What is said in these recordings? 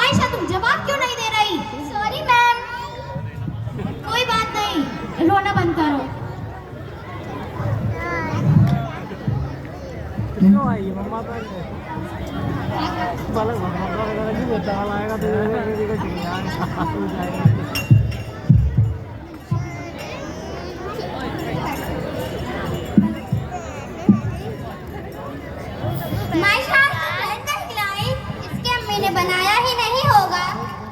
मायशा तुम जवाब क्यों नहीं दे रही? Sorry ma'am. कोई बात नहीं, रोना बंद करो। क्यों आई मम्मा तो बालक भगवान का नहीं देता आएगा तो ये को चिड़िया बनाया ही नहीं होगा।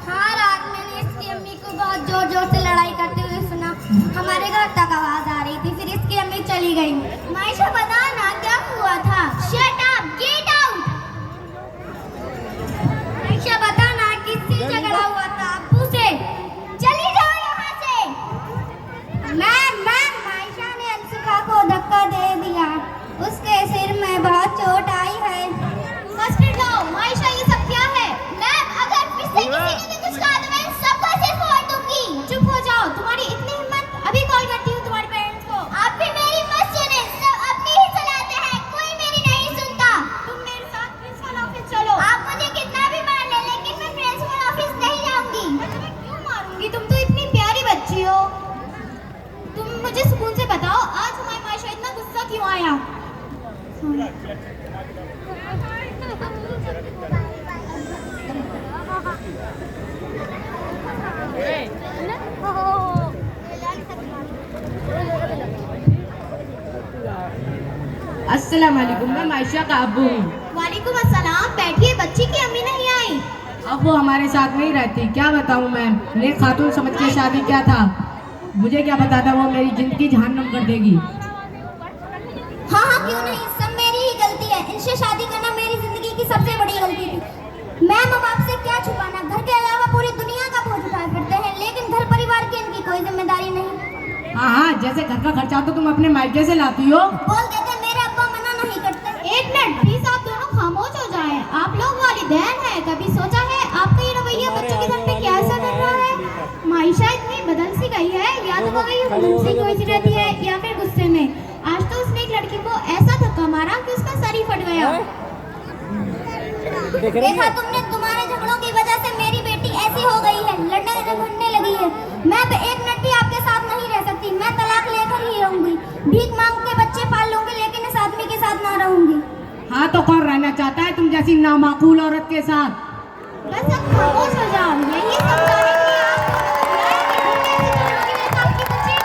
हाँ, रात मैंने इसकी अम्मी को बहुत जोर जोर से लड़ाई करते हुए सुना। हमारे घर तक आवाज आ रही थी, फिर इसकी अम्मी चली गई। मायशा बता ना क्या हुआ था? Shut up, get out. Maysha बता ना किससे झगड़ा हुआ था? अब्बू से। चली जाओ यहाँ से। मैम मायशा ने अंशिका को धक्का दे दिया, उसके सिर में बहुत चोट आई है। फर्स्ट एड लाओ। मायशा ये सब क्या है? मैम अगर फिर से किसी ने भी कुछ कहा तो मैं सबको सिर फोड़ दूंगी। चुप हो जाओ, तुम्हारी इतनी हिम्मत? अभी कॉल करती हूँ तुम्हारे पेरेंट्स को। आप भी मेरी मत सुने, सब अपनी ही चलाते हैं, कोई मेरी नहीं सुनता। तुम मेरे साथ प्रिंसिपल ऑफिस चलो। आप मुझे कितना भी मार ले, लेकिन मैं प्रिंसिपल ऑफिस नहीं जाऊंगी। मैं तुम्हें क्यों मारूंगी? तुम तो इतनी प्यारी बच्ची हो। तुम मुझे सुकून से बताओ, आज हमारी मायशा इतना गुस्सा क्यों आया? अस्सलाम वालेकुम, मैं मायशा का अब्बू हूँ। वालेकुम अस्सलाम। बैठिए, बच्ची की अम्मी नहीं आई। अब वो हमारे साथ नहीं रहती। क्या बताऊँ मैं, नेक खातून समझ के शादी क्या था, मुझे क्या पता था वो मेरी जिंदगी जहन्नम कर देगी। हाँ क्यों नहीं, सब मेरी ही गलती है। इनसे शादी करना मेरी जिंदगी की सबसे बड़ी गलती थी। मैं माँ बाप से क्या छुपाना, घर के अलावा पूरी दुनिया का बोझ उठाया करते हैं, लेकिन घर परिवार की इनकी कोई जिम्मेदारी नहीं। हाँ, जैसे घर का खर्चा तो तुम अपने मायके से लाती हो। बोल देते मेरे अब्बा मना नहीं करते। एक मिनट प्लीज, आप दोनों खामोश हो जाएं। आप लोग वालिदैन हैं, कभी सोचा है आपका ये रवैया बच्चों के घर पे क्या असर कर रहा है? मायशा इतनी बदल सी गई है, या तो वो गई गुस्से की वजह रहती है या फिर गुस्से में। आज तो उसने एक लड़की को ऐसा धक्का मारा कि उसका सर ही फट गया। देखा तुमने, तुम्हारे झगड़ों की वजह से मेरी बेटी ऐसी हो गई है, लड़ने झगड़ने लगी है। मैं एक मिनट भी आपके साथ नहीं रह सकती। मैं तलाक लेकर ही रहूंगी, भीख मांग के बच्चे पाल लूंगी, लेकिन इस आदमी के साथ ना रहूंगी। हाँ तो कौन रहना चाहता है तुम जैसी नामाकूल औरत के साथ? बस अब खामोश हो जाओ। यही समझाने के लिए आपकी बच्ची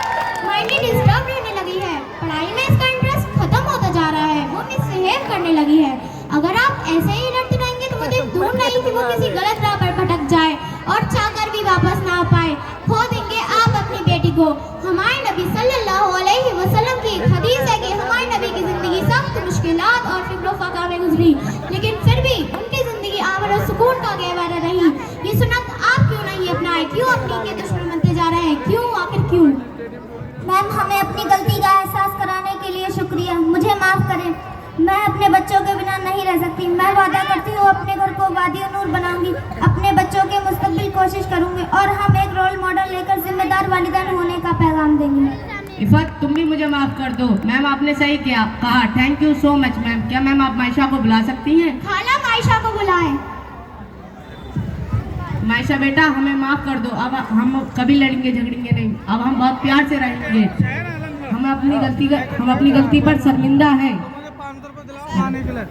माइंडली डिस्टर्ब रहने लगी है, पढ़ाई में इसका इंटरेस्ट खत्म होता जा रहा है, वो मिसबिहेव करने लगी है। अगर आप ऐसे ही लड़ते रहेंगे तो मुझे दूर नहीं कि वो किसी गलत राह पर भटक जाए और चाहकर भी वापस ना आ पाए। खो देंगे आप अपनी बेटी को। हमारे नबी सल्लल्लाहु अलैहि वसल्लम की एक हदीस है कि हमारे नबी की जिंदगी सख्त मुश्किलात और फिक्र फ़क़ा में गुजरी, लेकिन फिर भी उनकी जिंदगी अमन और सुकून का गहवारा रही। ये सुन्नत आप क्यों नहीं अपनाए? क्यों अपनी के दुश्मन बनते जा रहे हैं? क्यों, आखिर क्यों? मैम हमें अपनी गलती का एहसास कराने के लिए शुक्रिया, मुझे माफ करें। मैं अपने बच्चों के बिना नहीं रह सकती। मैं वादा करती हूँ अपने घर को वादियो नूर बनाऊंगी, अपने बच्चों के मुस्तकबिल कोशिश करूंगी और हम एक रोल मॉडल लेकर जिम्मेदार वालिदैन होने का पैगाम देंगे। इफ़त तुम भी मुझे माफ कर दो। मैम आपने सही किया कहा, thank you so much ma'am. क्या मैम आप मायशा को बुला सकती हैं? खाला मायशा को बुलाएं। मायशा बेटा हमें माफ कर दो, अब हम कभी लड़ेंगे झगड़ेंगे नहीं, अब हम बहुत प्यार से रहेंगे। हम अपनी गलती पर शर्मिंदा हैं। आने के लिए